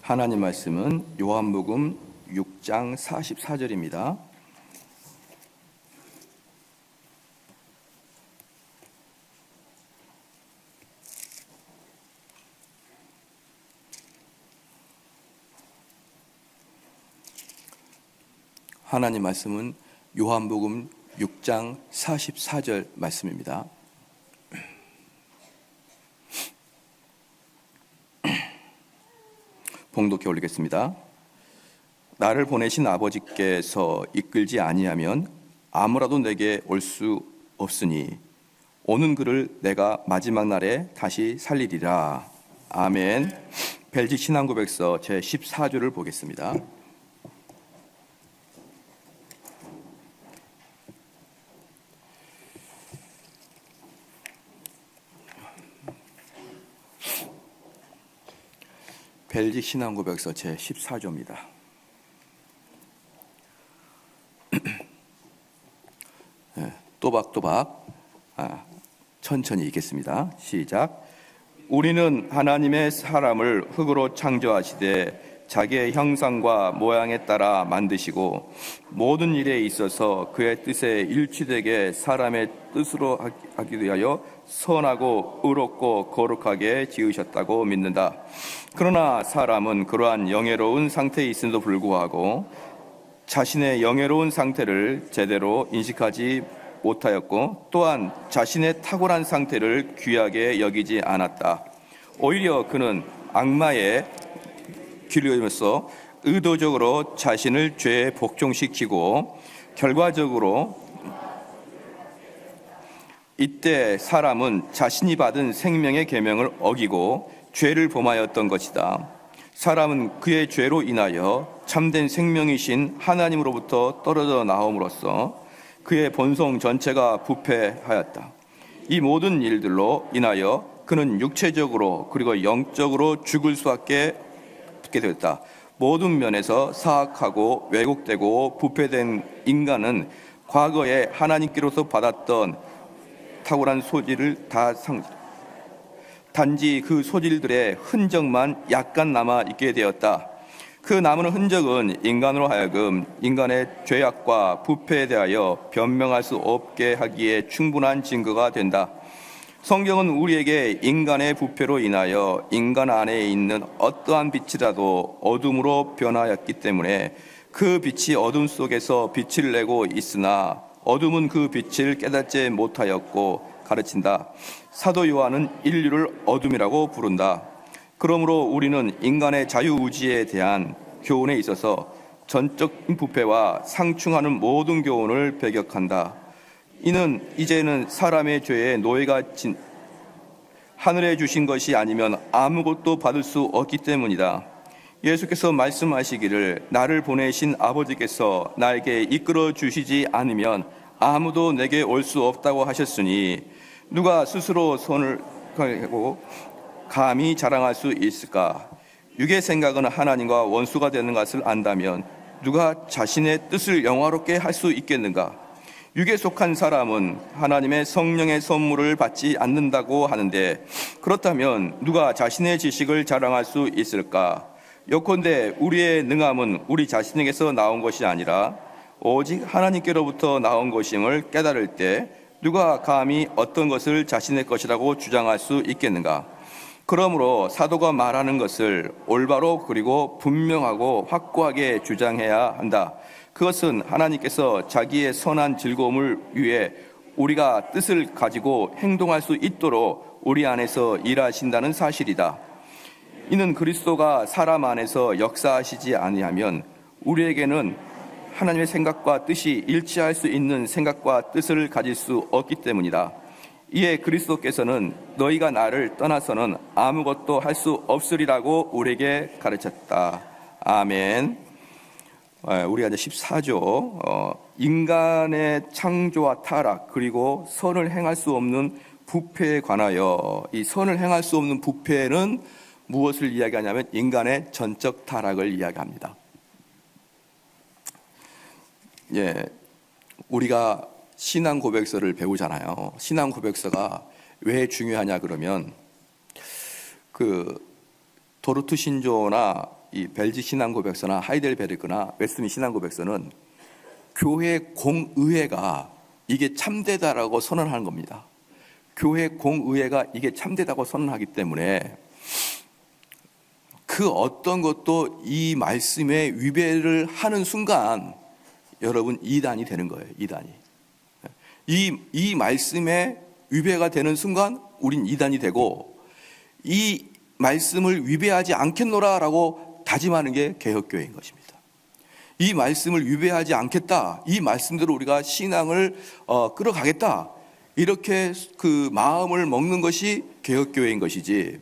하나님 말씀은 요한복음 6장 44절입니다. 하나님 말씀은 요한복음 6장 44절 말씀입니다. 봉독해 올리겠습니다. 나를 보내신 아버지께서 이끌지 아니하면 아무라도 내게 올 수 없으니 오는 그를 내가 마지막 날에 다시 살리리라. 아멘. 벨직 신앙고백서 제14조를 보겠습니다. 벨직 신앙고백서 제14조입니다. 또박또박 천천히 읽겠습니다. 시작. 우리는 하나님의 사람을 흙으로 창조하시되 자기의 형상과 모양에 따라 만드시고 모든 일에 있어서 그의 뜻에 일치되게 사람의 뜻으로 하기 위하여 선하고 의롭고 거룩하게 지으셨다고 믿는다. 그러나 사람은 그러한 영예로운 상태에 있음에도 불구하고 자신의 영예로운 상태를 제대로 인식하지 못하였고 또한 자신의 탁월한 상태를 귀하게 여기지 않았다. 오히려 그는 악마의 길이로서 의도적으로 자신을 죄에 복종시키고 결과적으로 이때 사람은 자신이 받은 생명의 계명을 어기고 죄를 범하였던 것이다. 사람은 그의 죄로 인하여 참된 생명이신 하나님으로부터 떨어져 나옴으로써 그의 본성 전체가 부패하였다. 이 모든 일들로 인하여 그는 육체적으로 그리고 영적으로 죽을 수밖에 없게 되었다. 모든 면에서 사악하고 왜곡되고 부패된 인간은 과거에 하나님께로서 받았던 탁월한 소질을 다 단지 그 소질들의 흔적만 약간 남아 있게 되었다. 그 남은 흔적은 인간으로 하여금 인간의 죄악과 부패에 대하여 변명할 수 없게 하기에 충분한 증거가 된다. 성경은 우리에게 인간의 부패로 인하여 인간 안에 있는 어떠한 빛이라도 어둠으로 변하였기 때문에 그 빛이 어둠 속에서 빛을 내고 있으나 어둠은 그 빛을 깨닫지 못하였고 가르친다. 사도 요한은 인류를 어둠이라고 부른다. 그러므로 우리는 인간의 자유의지에 대한 교훈에 있어서 전적 부패와 상충하는 모든 교훈을 배격한다. 이는 이제는 사람의 죄의 노예가 하늘에 주신 것이 아니면 아무것도 받을 수 없기 때문이다. 예수께서 말씀하시기를 나를 보내신 아버지께서 나에게 이끌어 주시지 않으면 아무도 내게 올 수 없다고 하셨으니 누가 스스로 손을 하고 감히 자랑할 수 있을까? 육의 생각은 하나님과 원수가 되는 것을 안다면 누가 자신의 뜻을 영화롭게 할 수 있겠는가? 육에 속한 사람은 하나님의 성령의 선물을 받지 않는다고 하는데 그렇다면 누가 자신의 지식을 자랑할 수 있을까? 요컨대 우리의 능함은 우리 자신에게서 나온 것이 아니라 오직 하나님께로부터 나온 것임을 깨달을 때 누가 감히 어떤 것을 자신의 것이라고 주장할 수 있겠는가? 그러므로 사도가 말하는 것을 올바로 그리고 분명하고 확고하게 주장해야 한다. 그것은 하나님께서 자기의 선한 즐거움을 위해 우리가 뜻을 가지고 행동할 수 있도록 우리 안에서 일하신다는 사실이다. 이는 그리스도가 사람 안에서 역사하시지 아니하면 우리에게는 하나님의 생각과 뜻이 일치할 수 있는 생각과 뜻을 가질 수 없기 때문이다. 이에 그리스도께서는 너희가 나를 떠나서는 아무것도 할 수 없으리라고 우리에게 가르쳤다. 아멘. 우리가 이제 14조 인간의 창조와 타락 그리고 선을 행할 수 없는 부패에 관하여 이 선을 행할 수 없는 부패는 무엇을 이야기하냐면 인간의 전적 타락을 이야기합니다. 우리가 신앙 고백서를 배우잖아요. 신앙 고백서가 왜 중요하냐 그러면 그 도르트 신조나 이 벨지 신앙고백서나 하이델베르크나 웨스트민 신앙고백서는 교회 공의회가 이게 참되다라고 선언하는 겁니다. 교회 공의회가 이게 참되다고 선언하기 때문에 그 어떤 것도 이 말씀에 위배를 하는 순간 여러분 이단이 되는 거예요. 이단이. 이 말씀에 위배가 되는 순간 우린 이단이 되고, 이 말씀을 위배하지 않겠노라라고 다짐하는 게 개혁교회인 것입니다. 이 말씀을 위배하지 않겠다, 이 말씀대로 우리가 신앙을 끌어가겠다, 이렇게 그 마음을 먹는 것이 개혁교회인 것이지.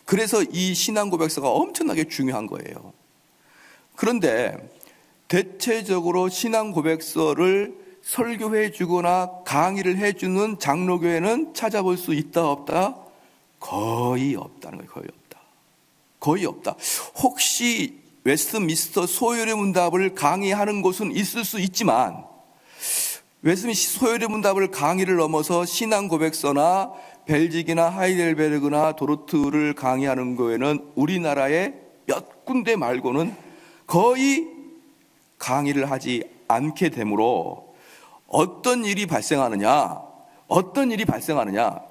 그래서 이 신앙고백서가 엄청나게 중요한 거예요. 그런데 대체적으로 신앙고백서를 설교해 주거나 강의를 해주는 장로교회는 찾아볼 수 있다 없다? 거의 없다는 거예요. 거의 없다. 혹시 웨스트민스터 소요리 문답을 강의하는 곳은 있을 수 있지만, 웨스트민스터 소요리 문답을 강의를 넘어서 신앙고백서나 벨직이나 하이델베르그나 도르트를 강의하는 교회는 우리나라에 몇 군데 말고는 거의 강의를 하지 않게 되므로 어떤 일이 발생하느냐,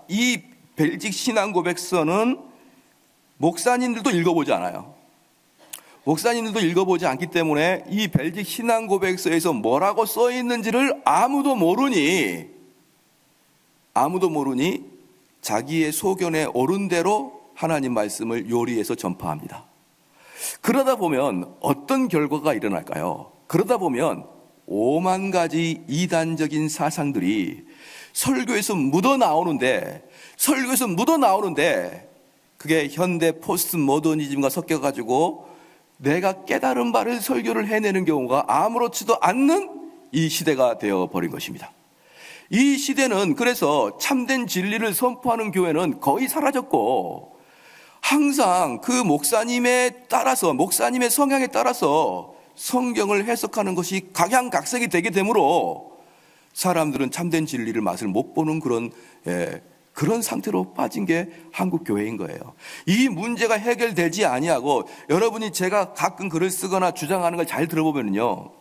이 벨직 신앙고백서는 목사님들도 읽어보지 않아요. 목사님들도 읽어보지 않기 때문에 이 벨직 신앙고백서에서 뭐라고 써 있는지를 아무도 모르니 자기의 소견에 옳은 대로 하나님 말씀을 요리해서 전파합니다. 그러다 보면 어떤 결과가 일어날까요? 그러다 보면 5만 가지 이단적인 사상들이 설교에서 묻어나오는데 그게 현대 포스트 모더니즘과 섞여가지고 내가 깨달은 바를 설교를 해내는 경우가 아무렇지도 않는 이 시대가 되어버린 것입니다. 이 시대는 그래서 참된 진리를 선포하는 교회는 거의 사라졌고, 항상 그 목사님의 성향에 따라서 성경을 해석하는 것이 각양각색이 되게 되므로 사람들은 참된 진리를 맛을 못 보는 그런 상태로 빠진 게 한국 교회인 거예요. 이 문제가 해결되지 아니하고, 여러분이 제가 가끔 글을 쓰거나 주장하는 걸 잘 들어보면요,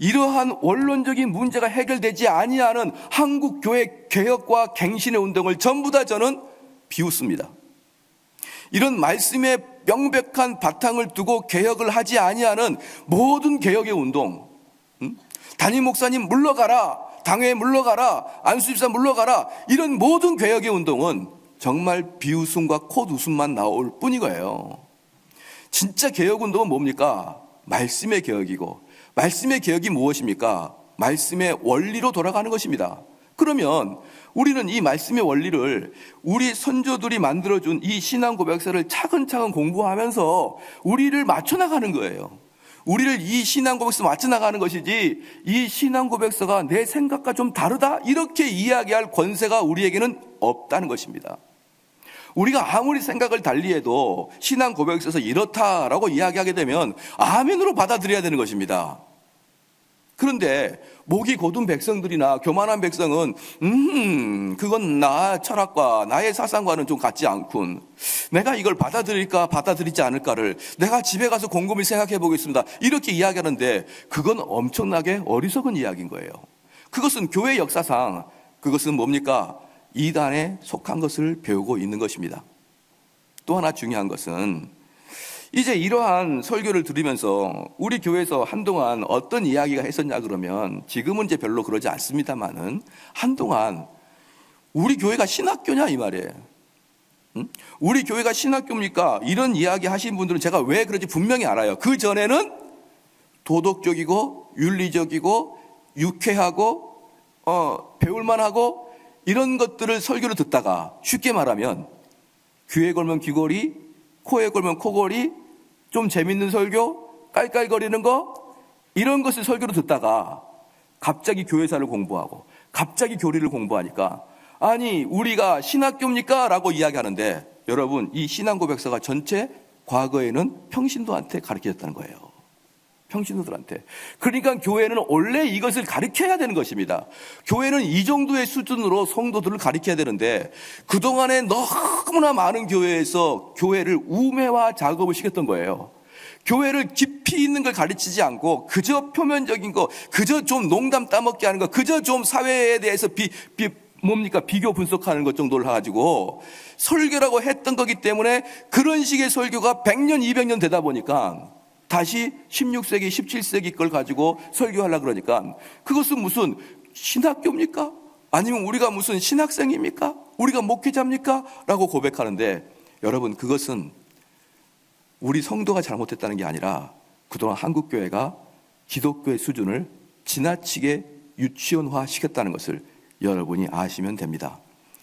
이러한 원론적인 문제가 해결되지 아니하는 한국 교회 개혁과 갱신의 운동을 전부 다 저는 비웃습니다. 이런 말씀의 명백한 바탕을 두고 개혁을 하지 아니하는 모든 개혁의 운동, 담임 목사님 물러가라, 당회 물러가라, 안수집사 물러가라, 이런 모든 개혁의 운동은 정말 비웃음과 콧웃음만 나올 뿐이고요. 진짜 개혁 운동은 뭡니까? 말씀의 개혁이고, 말씀의 개혁이 무엇입니까? 말씀의 원리로 돌아가는 것입니다. 그러면 우리는 이 말씀의 원리를 우리 선조들이 만들어준 이 신앙고백서를 차근차근 공부하면서 우리를 맞춰나가는 거예요. 우리를 이 신앙고백서 맞춰나가는 것이지, 이 신앙고백서가 내 생각과 좀 다르다 이렇게 이야기할 권세가 우리에게는 없다는 것입니다. 우리가 아무리 생각을 달리해도 신앙고백서에서 이렇다라고 이야기하게 되면 아멘으로 받아들여야 되는 것입니다. 그런데 목이 곧은 백성들이나 교만한 백성은 그건 나 철학과 나의 사상과는 좀 같지 않군, 내가 이걸 받아들일까 받아들이지 않을까를 내가 집에 가서 곰곰이 생각해 보겠습니다, 이렇게 이야기하는데 그건 엄청나게 어리석은 이야기인 거예요. 그것은 교회 역사상 그것은 뭡니까? 이단에 속한 것을 배우고 있는 것입니다. 또 하나 중요한 것은, 이제 이러한 설교를 들으면서 우리 교회에서 한동안 어떤 이야기가 했었냐 그러면, 지금은 이제 별로 그러지 않습니다만은 한동안 우리 교회가 신학교냐 이 말이에요. 우리 교회가 신학교입니까? 이런 이야기 하신 분들은 제가 왜 그런지 분명히 알아요. 그 전에는 도덕적이고 윤리적이고 유쾌하고 배울만하고 이런 것들을 설교를 듣다가, 쉽게 말하면 귀에 걸면 귀걸이, 코에 걸면 코걸이, 좀 재밌는 설교, 깔깔거리는 거, 이런 것을 설교로 듣다가 갑자기 교회사를 공부하고 갑자기 교리를 공부하니까, 아니 우리가 신학교입니까? 라고 이야기하는데, 여러분 이 신앙고백서가 전체 과거에는 평신도한테 가르쳐졌다는 거예요. 평신도들한테. 그러니까 교회는 원래 이것을 가르쳐야 되는 것입니다. 교회는 이 정도의 수준으로 성도들을 가르쳐야 되는데, 그동안에 너무나 많은 교회에서 교회를 우매화 작업을 시켰던 거예요. 교회를 깊이 있는 걸 가르치지 않고 그저 표면적인 거, 그저 좀 농담 따먹게 하는 거, 그저 좀 사회에 대해서 비교 분석하는 것 정도를 가지고 설교라고 했던 거기 때문에 그런 식의 설교가 100년, 200년 되다 보니까 다시 16세기, 17세기 걸 가지고 설교하려고 그러니까 그것은 무슨 신학교입니까? 아니면 우리가 무슨 신학생입니까? 우리가 목회자입니까? 라고 고백하는데, 여러분, 그것은 우리 성도가 잘못했다는 게 아니라 그동안 한국교회가 기독교의 수준을 지나치게 유치원화 시켰다는 것을 여러분이 아시면 됩니다.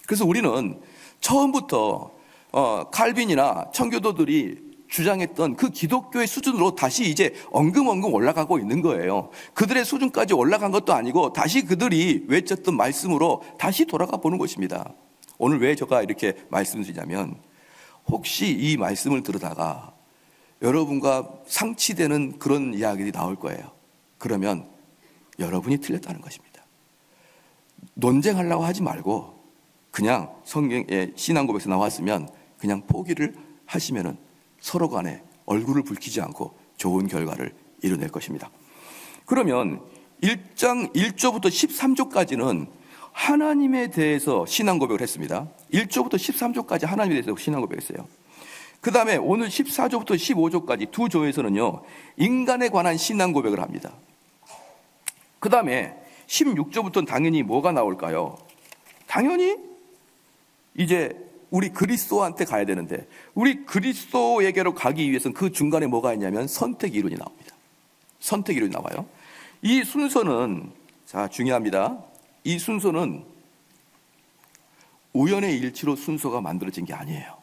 그래서 우리는 처음부터 칼빈이나 청교도들이 주장했던 그 기독교의 수준으로 다시 이제 엉금엉금 올라가고 있는 거예요. 그들의 수준까지 올라간 것도 아니고 다시 그들이 외쳤던 말씀으로 다시 돌아가 보는 것입니다. 오늘 왜 제가 이렇게 말씀드리냐면, 혹시 이 말씀을 들으다가 여러분과 상치되는 그런 이야기들이 나올 거예요. 그러면 여러분이 틀렸다는 것입니다. 논쟁하려고 하지 말고 그냥 성경의 신앙 고백에서 나왔으면 그냥 포기를 하시면은 서로 간에 얼굴을 붉히지 않고 좋은 결과를 이뤄낼 것입니다. 그러면 1장 1조부터 13조까지는 하나님에 대해서 신앙 고백을 했습니다. 1조부터 13조까지 하나님에 대해서 신앙 고백했어요. 그 다음에 오늘 14조부터 15조까지 두 조에서는요, 인간에 관한 신앙 고백을 합니다. 그 다음에 16조부터는 당연히 뭐가 나올까요? 당연히 이제 우리 그리스도한테 가야 되는데, 우리 그리스도에게로 가기 위해서는 그 중간에 뭐가 있냐면 선택 이론이 나옵니다. 선택 이론이 나와요. 이 순서는, 자, 중요합니다. 이 순서는 우연의 일치로 순서가 만들어진 게 아니에요.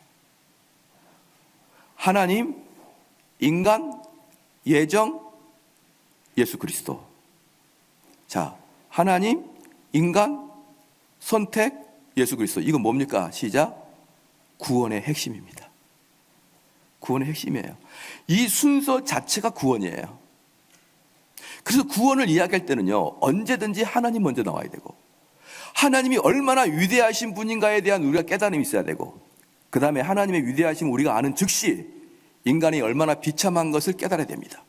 하나님, 인간, 예정, 예수 그리스도. 자, 하나님, 인간, 선택, 예수 그리스도. 이건 뭡니까? 시작. 구원의 핵심입니다. 구원의 핵심이에요. 이 순서 자체가 구원이에요. 그래서 구원을 이야기할 때는요, 언제든지 하나님 먼저 나와야 되고, 하나님이 얼마나 위대하신 분인가에 대한 우리가 깨달음이 있어야 되고, 그 다음에 하나님의 위대하심을 우리가 아는 즉시 인간이 얼마나 비참한 것을 깨달아야 됩니다.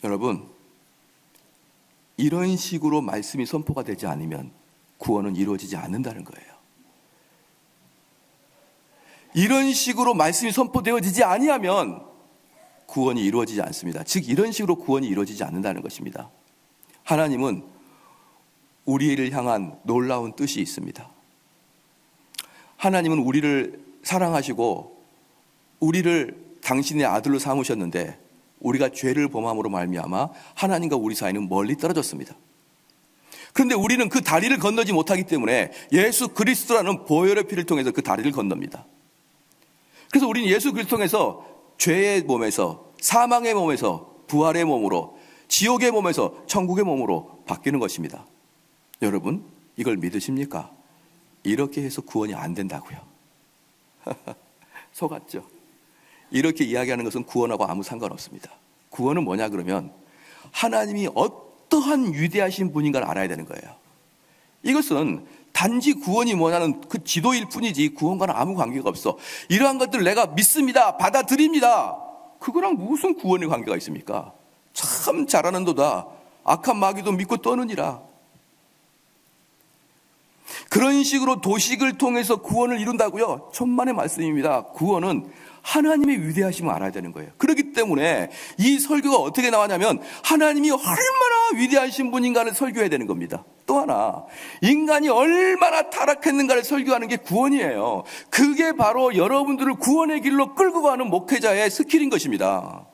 여러분, 이런 식으로 말씀이 선포가 되지 않으면 구원은 이루어지지 않는다는 거예요. 이런 식으로 말씀이 선포되어지지 아니하면 구원이 이루어지지 않습니다. 즉, 이런 식으로 구원이 이루어지지 않는다는 것입니다. 하나님은 우리를 향한 놀라운 뜻이 있습니다. 하나님은 우리를 사랑하시고 우리를 당신의 아들로 삼으셨는데, 우리가 죄를 범함으로 말미암아 하나님과 우리 사이는 멀리 떨어졌습니다. 그런데 우리는 그 다리를 건너지 못하기 때문에 예수 그리스도라는 보혈의 피를 통해서 그 다리를 건넙니다. 그래서 우리는 예수 그리스도를 통해서 죄의 몸에서, 사망의 몸에서 부활의 몸으로, 지옥의 몸에서 천국의 몸으로 바뀌는 것입니다. 여러분, 이걸 믿으십니까? 이렇게 해서 구원이 안 된다고요. 속았죠? 이렇게 이야기하는 것은 구원하고 아무 상관없습니다. 구원은 뭐냐 그러면 하나님이 어떠한 위대하신 분인가를 알아야 되는 거예요. 이것은 단지 구원이 뭐냐는 그 지도일 뿐이지 구원과는 아무 관계가 없어. 이러한 것들을 내가 믿습니다, 받아들입니다, 그거랑 무슨 구원의 관계가 있습니까? 참 잘하는도다, 악한 마귀도 믿고 떠느니라. 그런 식으로 도식을 통해서 구원을 이룬다고요? 천만의 말씀입니다. 구원은 하나님의 위대하심을 알아야 되는 거예요. 그렇기 때문에 이 설교가 어떻게 나왔냐면 하나님이 얼마나 위대하신 분인가를 설교해야 되는 겁니다. 또 하나, 인간이 얼마나 타락했는가를 설교하는 게 구원이에요. 그게 바로 여러분들을 구원의 길로 끌고 가는 목회자의 스킬인 것입니다.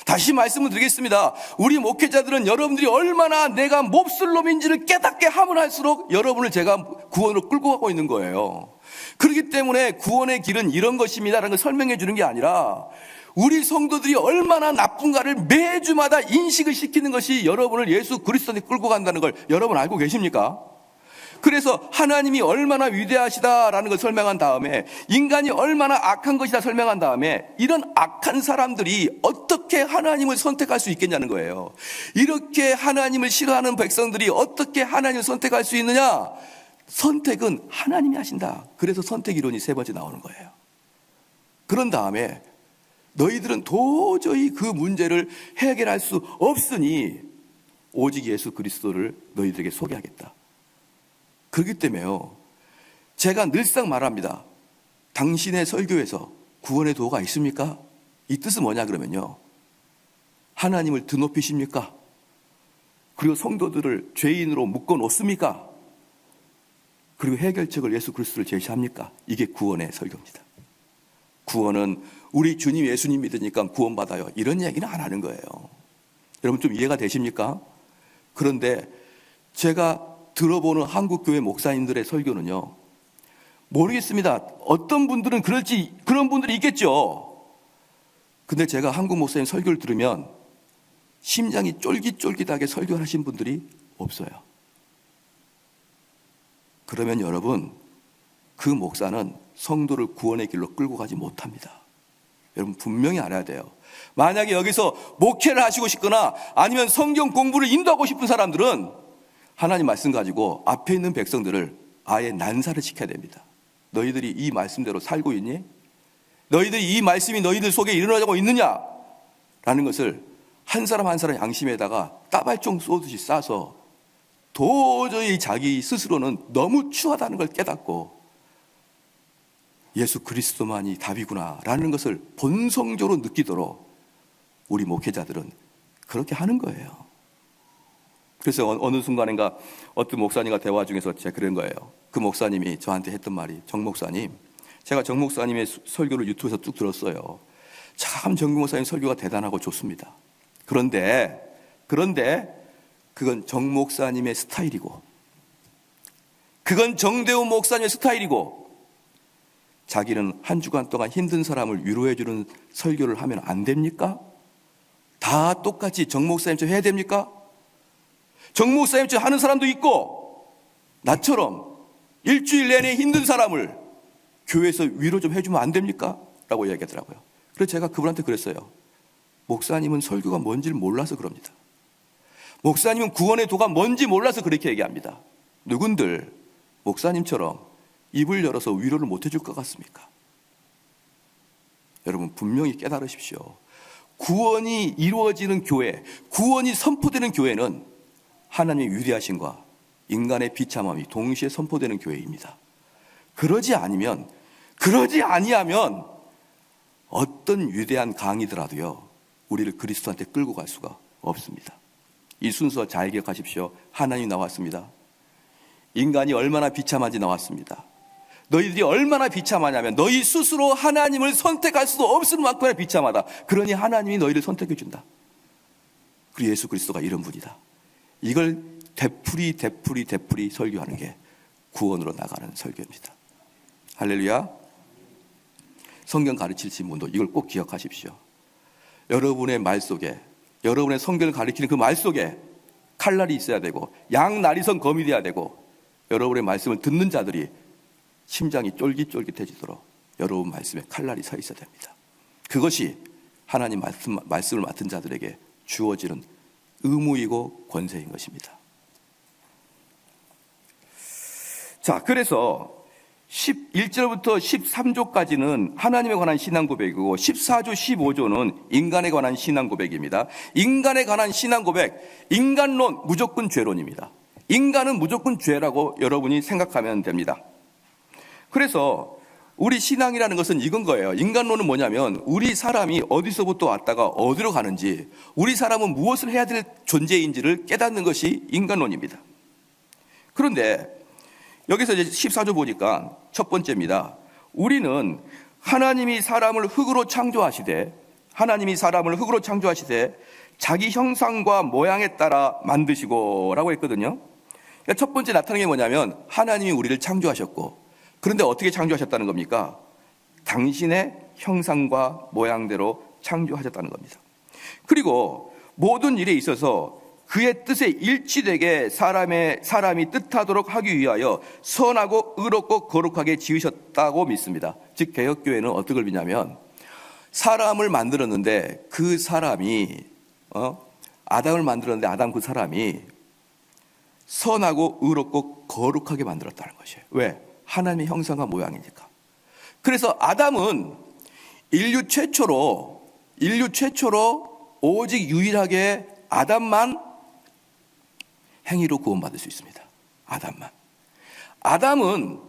다시 말씀을 드리겠습니다. 우리 목회자들은 여러분들이 얼마나 내가 몹쓸 놈인지를 깨닫게 하면 할수록 여러분을 제가 구원으로 끌고 가고 있는 거예요. 그렇기 때문에 구원의 길은 이런 것입니다라는 걸 설명해 주는 게 아니라 우리 성도들이 얼마나 나쁜가를 매주마다 인식을 시키는 것이 여러분을 예수 그리스도에 끌고 간다는 걸 여러분 알고 계십니까? 그래서 하나님이 얼마나 위대하시다라는 걸 설명한 다음에 인간이 얼마나 악한 것이다 설명한 다음에 이런 악한 사람들이 어떻게 하나님을 선택할 수 있겠냐는 거예요. 이렇게 하나님을 싫어하는 백성들이 어떻게 하나님을 선택할 수 있느냐? 선택은 하나님이 하신다. 그래서 선택 이론이 세 번째 나오는 거예요. 그런 다음에 너희들은 도저히 그 문제를 해결할 수 없으니 오직 예수 그리스도를 너희들에게 소개하겠다. 그렇기 때문에요, 제가 늘상 말합니다. 당신의 설교에서 구원의 도가 있습니까? 이 뜻은 뭐냐 그러면요, 하나님을 드높이십니까? 그리고 성도들을 죄인으로 묶어 놓습니까? 그리고 해결책을 예수 그리스도를 제시합니까? 이게 구원의 설교입니다. 구원은 우리 주님 예수님 믿으니까 구원받아요, 이런 얘기는 안 하는 거예요. 여러분 좀 이해가 되십니까? 그런데 제가 들어보는 한국교회 목사님들의 설교는요, 모르겠습니다. 어떤 분들은 그런 분들이 있겠죠. 근데 제가 한국 목사님 설교를 들으면 심장이 쫄깃쫄깃하게 설교하신 분들이 없어요. 그러면 여러분, 그 목사는 성도를 구원의 길로 끌고 가지 못합니다. 여러분 분명히 알아야 돼요. 만약에 여기서 목회를 하시고 싶거나 아니면 성경 공부를 인도하고 싶은 사람들은 하나님 말씀 가지고 앞에 있는 백성들을 아예 난사를 시켜야 됩니다. 너희들이 이 말씀대로 살고 있니? 너희들이 이 말씀이 너희들 속에 일어나고 있느냐? 라는 것을 한 사람 한 사람 양심에다가 따발총 쏘듯이 싸서 도저히 자기 스스로는 너무 추하다는 걸 깨닫고 예수 그리스도만이 답이구나 라는 것을 본성적으로 느끼도록 우리 목회자들은 그렇게 하는 거예요. 그래서 어느 순간인가 어떤 목사님과 대화 중에서 제가 그런 거예요. 그 목사님이 저한테 했던 말이, 정 목사님, 제가 정 목사님의 설교를 유튜브에서 쭉 들었어요. 참 정 목사님 설교가 대단하고 좋습니다. 그런데 그건 정 목사님의 스타일이고, 그건 정대훈 목사님의 스타일이고, 자기는 한 주간 동안 힘든 사람을 위로해 주는 설교를 하면 안 됩니까? 다 똑같이 정 목사님처럼 해야 됩니까? 정 목사님처럼 하는 사람도 있고, 나처럼 일주일 내내 힘든 사람을 교회에서 위로 좀 해주면 안 됩니까? 라고 이야기하더라고요. 그래서 제가 그분한테 그랬어요. 목사님은 설교가 뭔지를 몰라서 그럽니다. 목사님은 구원의 도가 뭔지 몰라서 그렇게 얘기합니다. 누군들 목사님처럼 입을 열어서 위로를 못 해줄 것 같습니까? 여러분 분명히 깨달으십시오. 구원이 이루어지는 교회, 구원이 선포되는 교회는 하나님의 위대하심과 인간의 비참함이 동시에 선포되는 교회입니다. 그러지 아니하면 어떤 위대한 강이더라도요, 우리를 그리스도한테 끌고 갈 수가 없습니다. 이 순서 잘 기억하십시오. 하나님이 나왔습니다. 인간이 얼마나 비참한지 나왔습니다. 너희들이 얼마나 비참하냐면 너희 스스로 하나님을 선택할 수도 없을 만큼이나 비참하다. 그러니 하나님이 너희를 선택해 준다. 그리고 예수 그리스도가 이런 분이다. 이걸 되풀이 설교하는 게 구원으로 나가는 설교입니다. 할렐루야. 성경 가르치신 분도 이걸 꼭 기억하십시오. 여러분의 말 속에, 여러분의 성경을 가르치는 그 말 속에 칼날이 있어야 되고, 양나리선 검이 돼야 되고, 여러분의 말씀을 듣는 자들이 심장이 쫄깃쫄깃해지도록 여러분 말씀에 칼날이 서 있어야 됩니다. 그것이 하나님 말씀을 맡은 자들에게 주어지는 의무이고 권세인 것입니다. 자, 그래서 11절부터 13조까지는 하나님에 관한 신앙 고백이고 14조, 15조는 인간에 관한 신앙 고백입니다. 인간에 관한 신앙 고백, 인간론 무조건 죄론입니다. 인간은 무조건 죄라고 여러분이 생각하면 됩니다. 그래서 우리 신앙이라는 것은 이건 거예요. 인간론은 뭐냐면 우리 사람이 어디서부터 왔다가 어디로 가는지, 우리 사람은 무엇을 해야 될 존재인지를 깨닫는 것이 인간론입니다. 그런데 여기서 이제 14조 보니까 첫 번째입니다. 우리는 하나님이 사람을 흙으로 창조하시되 자기 형상과 모양에 따라 만드시고 라고 했거든요. 그러니까 첫 번째 나타나는 게 뭐냐면 하나님이 우리를 창조하셨고, 그런데 어떻게 창조하셨다는 겁니까? 당신의 형상과 모양대로 창조하셨다는 겁니다. 그리고 모든 일에 있어서 그의 뜻에 일치되게 사람이 뜻하도록 하기 위하여 선하고 의롭고 거룩하게 지으셨다고 믿습니다. 즉 개혁교회는 어떤 걸 믿냐면 사람을 만들었는데 그 사람이 아담을 만들었는데 아담 그 사람이 선하고 의롭고 거룩하게 만들었다는 것이에요. 왜? 하나님의 형상과 모양이니까. 그래서 아담은 인류 최초로 인류 최초로 오직 유일하게 아담만 행위로 구원받을 수 있습니다. 아담만. 아담은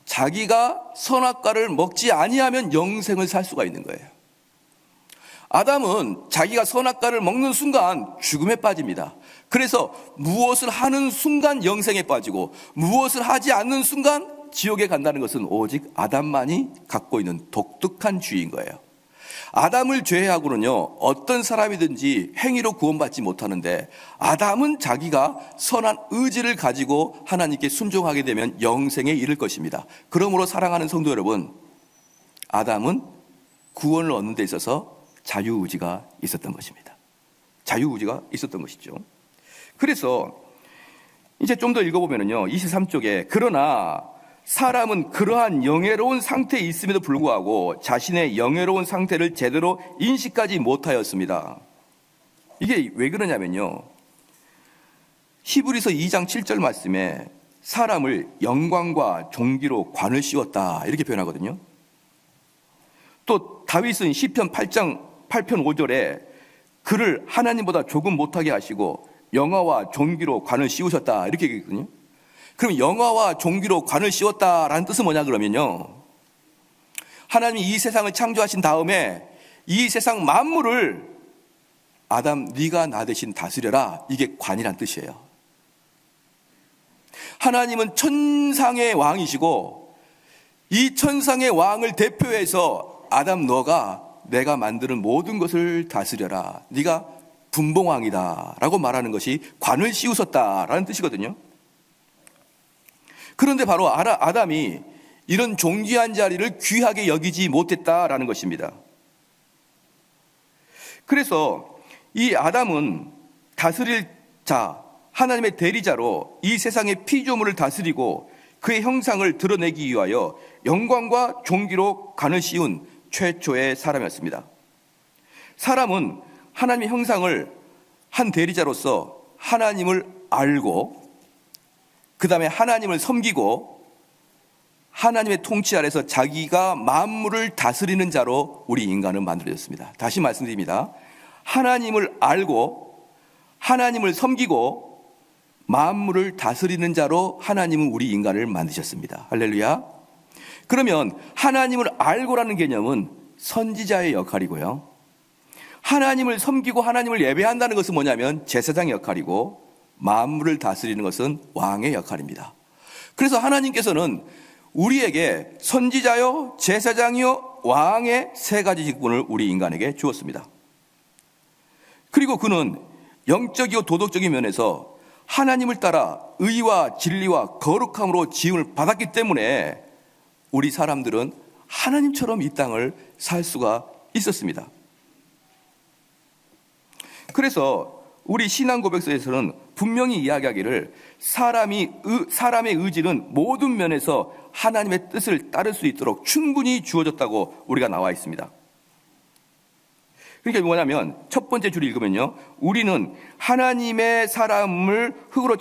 자기가 선악과를 먹지 아니하면 영생을 살 수가 있는 거예요. 아담은 자기가 선악과를 먹는 순간 죽음에 빠집니다. 그래서 무엇을 하는 순간 영생에 빠지고 무엇을 하지 않는 순간 지옥에 간다는 것은 오직 아담만이 갖고 있는 독특한 주의인 거예요. 아담을 제외하고는요, 어떤 사람이든지 행위로 구원받지 못하는데, 아담은 자기가 선한 의지를 가지고 하나님께 순종하게 되면 영생에 이를 것입니다. 그러므로 사랑하는 성도 여러분, 아담은 구원을 얻는 데 있어서 자유의지가 있었던 것입니다. 자유의지가 있었던 것이죠. 그래서 이제 좀 더 읽어보면요, 23쪽에 그러나 사람은 그러한 영예로운 상태에 있음에도 불구하고 자신의 영예로운 상태를 제대로 인식하지 못하였습니다. 이게 왜 그러냐면요, 히브리서 2장 7절 말씀에 사람을 영광과 존귀로 관을 씌웠다 이렇게 표현하거든요. 또 다윗은 시편 8편 5절에 그를 하나님보다 조금 못하게 하시고 영화와 존귀로 관을 씌우셨다 이렇게 얘기했거든요. 그럼 영화와 존귀로 관을 씌웠다라는 뜻은 뭐냐 그러면요, 하나님이 이 세상을 창조하신 다음에 이 세상 만물을 아담 네가 나 대신 다스려라, 이게 관이란 뜻이에요. 하나님은 천상의 왕이시고 이 천상의 왕을 대표해서 아담 너가 내가 만드는 모든 것을 다스려라, 네가 분봉왕이다 라고 말하는 것이 관을 씌우셨다라는 뜻이거든요. 그런데 바로 아담이 이런 존귀한 자리를 귀하게 여기지 못했다라는 것입니다. 그래서 이 아담은 다스릴 자, 하나님의 대리자로 이 세상의 피조물을 다스리고 그의 형상을 드러내기 위하여 영광과 존귀로 관을 씌운 최초의 사람이었습니다. 사람은 하나님의 형상을 한 대리자로서 하나님을 알고 그 다음에 하나님을 섬기고 하나님의 통치 아래서 자기가 만물을 다스리는 자로 우리 인간은 만들어졌습니다. 다시 말씀드립니다. 하나님을 알고 하나님을 섬기고 만물을 다스리는 자로 하나님은 우리 인간을 만드셨습니다. 할렐루야. 그러면 하나님을 알고라는 개념은 선지자의 역할이고요, 하나님을 섬기고 하나님을 예배한다는 것은 뭐냐면 제사장의 역할이고, 만물을 다스리는 것은 왕의 역할입니다. 그래서 하나님께서는 우리에게 선지자요, 제사장이요, 왕의 세 가지 직분을 우리 인간에게 주었습니다. 그리고 그는 영적이고 도덕적인 면에서 하나님을 따라 의와 진리와 거룩함으로 지음을 받았기 때문에 우리 사람들은 하나님처럼 이 땅을 살 수가 있었습니다. 그래서 우리 신앙 고백서에서는 분명히 이야기하기를 사람의 의지는 모든 면에서 하나님의 뜻을 따를 수 있도록 충분히 주어졌다고 우리가 나와 있습니다. 그러니까 뭐냐면 첫 번째 줄을 읽으면요, 우리는 하나님이 사람을 흙으로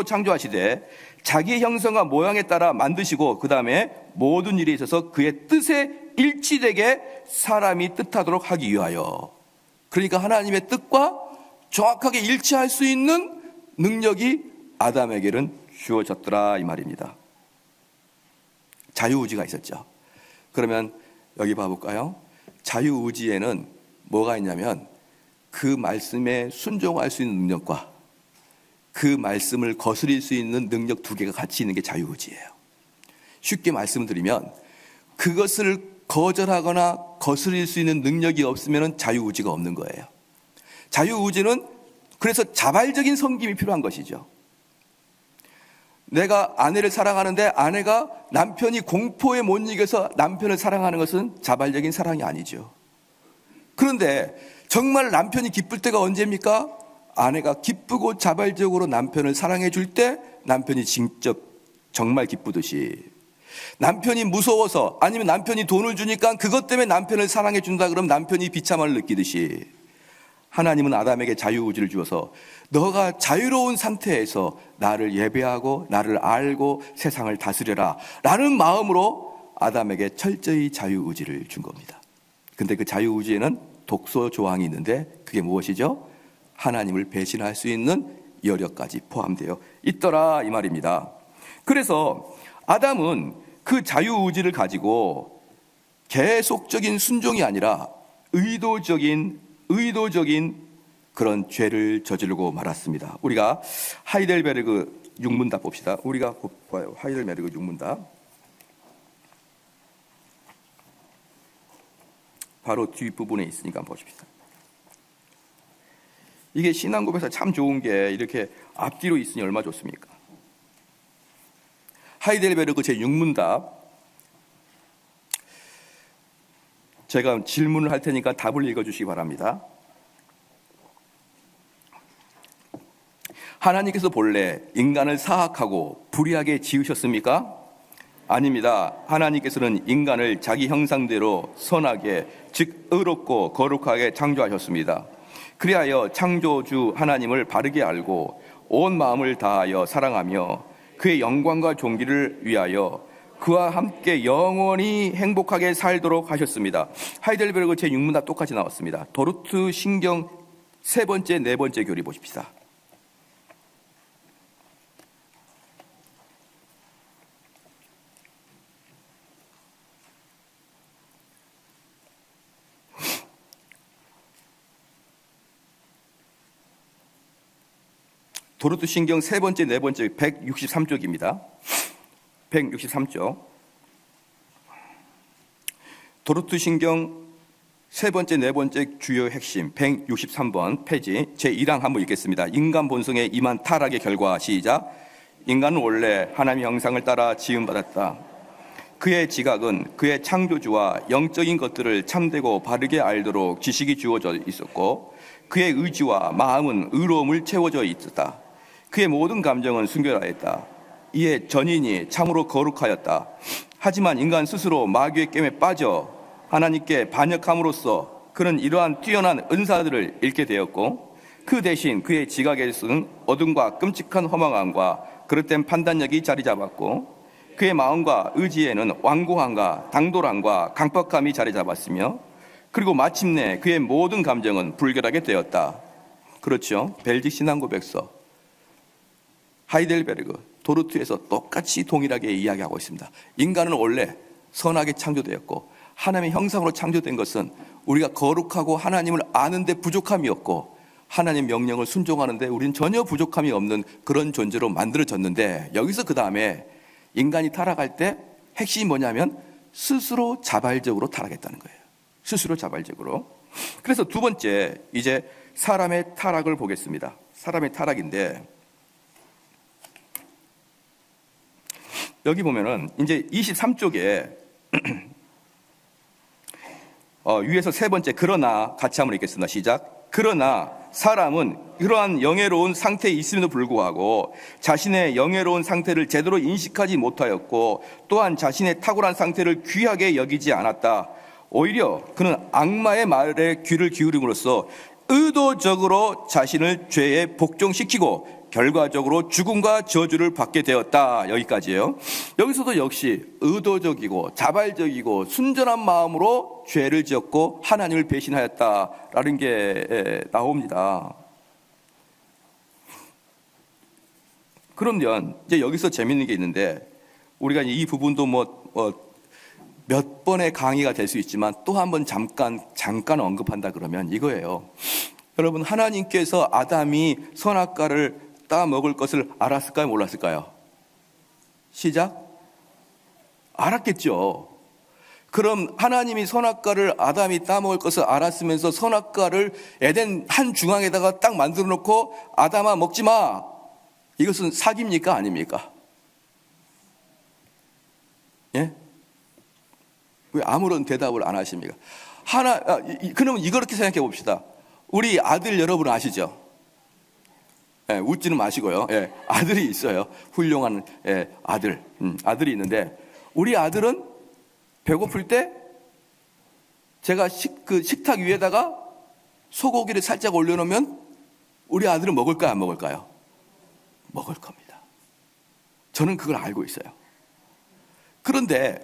창조하시되 자기의 형상과 모양에 따라 만드시고 그 다음에 모든 일에 있어서 그의 뜻에 일치되게 사람이 뜻하도록 하기 위하여, 그러니까 하나님의 뜻과 정확하게 일치할 수 있는 능력이 아담에게는 주어졌더라 이 말입니다. 자유의지가 있었죠. 그러면 여기 봐볼까요? 자유의지에는 뭐가 있냐면 그 말씀에 순종할 수 있는 능력과 그 말씀을 거스릴 수 있는 능력 두 개가 같이 있는 게 자유의지예요. 쉽게 말씀을 드리면 그것을 거절하거나 거스릴 수 있는 능력이 없으면 자유의지가 없는 거예요. 자유의지는 그래서 자발적인 섬김이 필요한 것이죠. 내가 아내를 사랑하는데 아내가 남편이 공포에 못 이겨서 남편을 사랑하는 것은 자발적인 사랑이 아니죠. 그런데 정말 남편이 기쁠 때가 언제입니까? 아내가 기쁘고 자발적으로 남편을 사랑해 줄 때 남편이 직접 정말 기쁘듯이, 남편이 무서워서 아니면 남편이 돈을 주니까 그것 때문에 남편을 사랑해 준다 그러면 남편이 비참함을 느끼듯이, 하나님은 아담에게 자유의지를 주어서 너가 자유로운 상태에서 나를 예배하고 나를 알고 세상을 다스려라 라는 마음으로 아담에게 철저히 자유의지를 준 겁니다. 근데 그 자유의지에는 독소 조항이 있는데 그게 무엇이죠? 하나님을 배신할 수 있는 여력까지 포함되어 있더라 이 말입니다. 그래서 아담은 그 자유의지를 가지고 계속적인 순종이 아니라 의도적인 그런 죄를 저지르고 말았습니다. 우리가 하이델베르그 6문답 봅시다. 우리가 봐요. 하이델베르그 6문답. 바로 뒷부분에 있으니까 한번 보십시다. 이게 신앙고백에서 참 좋은 게 이렇게 앞뒤로 있으니 얼마나 좋습니까? 하이델베르그 제6문답. 제가 질문을 할 테니까 답을 읽어주시기 바랍니다. 하나님께서 본래 인간을 사악하고 불의하게 지으셨습니까? 아닙니다. 하나님께서는 인간을 자기 형상대로 선하게, 즉 의롭고 거룩하게 창조하셨습니다. 그리하여 창조주 하나님을 바르게 알고 온 마음을 다하여 사랑하며 그의 영광과 존귀를 위하여 그와 함께 영원히 행복하게 살도록 하셨습니다. 하이델베르그 제6문답 똑같이 나왔습니다. 도르트 신경 3번째, 4번째 교리 보십시다. 도르트 신경 3번째, 4번째 163쪽입니다. 163쪽. 도르트 신경 3번째, 4번째 주요 핵심 163번 페이지 제1항 한번 읽겠습니다. 인간 본성에 임한 타락의 결과 시작. 인간은 원래 하나님의 형상을 따라 지음받았다. 그의 지각은 그의 창조주와 영적인 것들을 참되고 바르게 알도록 지식이 주어져 있었고 그의 의지와 마음은 의로움을 채워져 있었다. 그의 모든 감정은 순결하였다. 이에 전인이 참으로 거룩하였다. 하지만 인간 스스로 마귀의 깸에 빠져 하나님께 반역함으로써 그는 이러한 뛰어난 은사들을 잃게 되었고 그 대신 그의 지각에서는 어둠과 끔찍한 허망함과 그릇된 판단력이 자리 잡았고 그의 마음과 의지에는 완고함과 당돌함과 강박함이 자리 잡았으며 그리고 마침내 그의 모든 감정은 불결하게 되었다. 그렇죠. 벨직 신앙고백서 하이델베르그, 도르트에서 똑같이 동일하게 이야기하고 있습니다. 인간은 원래 선하게 창조되었고 하나님의 형상으로 창조된 것은 우리가 거룩하고 하나님을 아는데 부족함이 없고 하나님 명령을 순종하는데 우리는 전혀 부족함이 없는 그런 존재로 만들어졌는데 여기서 그 다음에 인간이 타락할 때 핵심이 뭐냐면 스스로 자발적으로 타락했다는 거예요. 스스로 자발적으로. 그래서 두 번째 이제 사람의 타락을 보겠습니다. 사람의 타락인데 여기 보면은 이제 23쪽에 위에서 세 번째 그러나 같이 한번 읽겠습니다. 시작. 그러나 사람은 이러한 영예로운 상태에 있음에도 불구하고 자신의 영예로운 상태를 제대로 인식하지 못하였고 또한 자신의 탁월한 상태를 귀하게 여기지 않았다. 오히려 그는 악마의 말에 귀를 기울임으로써 의도적으로 자신을 죄에 복종시키고 결과적으로 죽음과 저주를 받게 되었다. 여기까지예요. 여기서도 역시 의도적이고 자발적이고 순전한 마음으로 죄를 지었고 하나님을 배신하였다라는 게 나옵니다. 그러면 이제 여기서 재밌는 게 있는데 우리가 이 부분도 몇 번의 강의가 될 수 있지만 또 한 번 잠깐 언급한다 그러면 이거예요. 여러분, 하나님께서 아담이 선악과를 따 먹을 것을 알았을까요? 몰랐을까요? 시작. 알았겠죠. 그럼 하나님이 선악과를 아담이 따 먹을 것을 알았으면서 선악과를 에덴 한 중앙에다가 딱 만들어 놓고 아담아 먹지 마. 이것은 사기입니까? 아닙니까? 예? 왜 아무런 대답을 안 하십니까? 그러면 이렇게 생각해 봅시다. 우리 아들 여러분 아시죠? 예, 웃지는 마시고요. 예, 아들이 있어요. 훌륭한 아들이 있는데 우리 아들은 배고플 때 제가 식탁 위에다가 소고기를 살짝 올려놓으면 우리 아들은 먹을까요? 안 먹을까요? 먹을 겁니다. 저는 그걸 알고 있어요. 그런데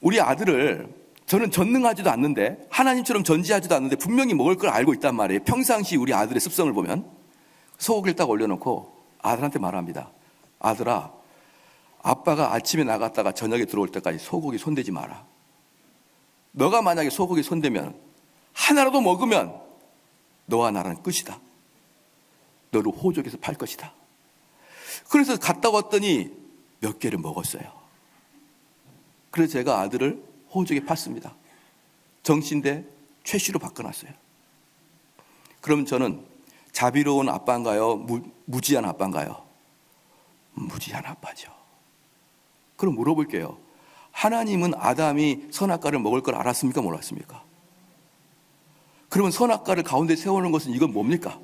우리 아들을 저는 전능하지도 않는데, 하나님처럼 전지하지도 않는데 분명히 먹을 걸 알고 있단 말이에요. 평상시 우리 아들의 습성을 보면 소고기를 딱 올려놓고 아들한테 말합니다. 아들아, 아빠가 아침에 나갔다가 저녁에 들어올 때까지 소고기 손대지 마라. 너가 만약에 소고기 손대면 하나라도 먹으면 너와 나라는 끝이다. 너를 호적에서 팔 것이다. 그래서 갔다 왔더니 몇 개를 먹었어요. 그래서 제가 아들을 호적에 팠습니다. 정신대 최씨로 바꿔놨어요. 그럼 저는 자비로운 아빠인가요? 무지한 아빠인가요? 무지한 아빠죠. 그럼 물어볼게요. 하나님은 아담이 선악과를 먹을 걸 알았습니까? 몰랐습니까? 그러면 선악과를 가운데 세우는 것은 이건 뭡니까?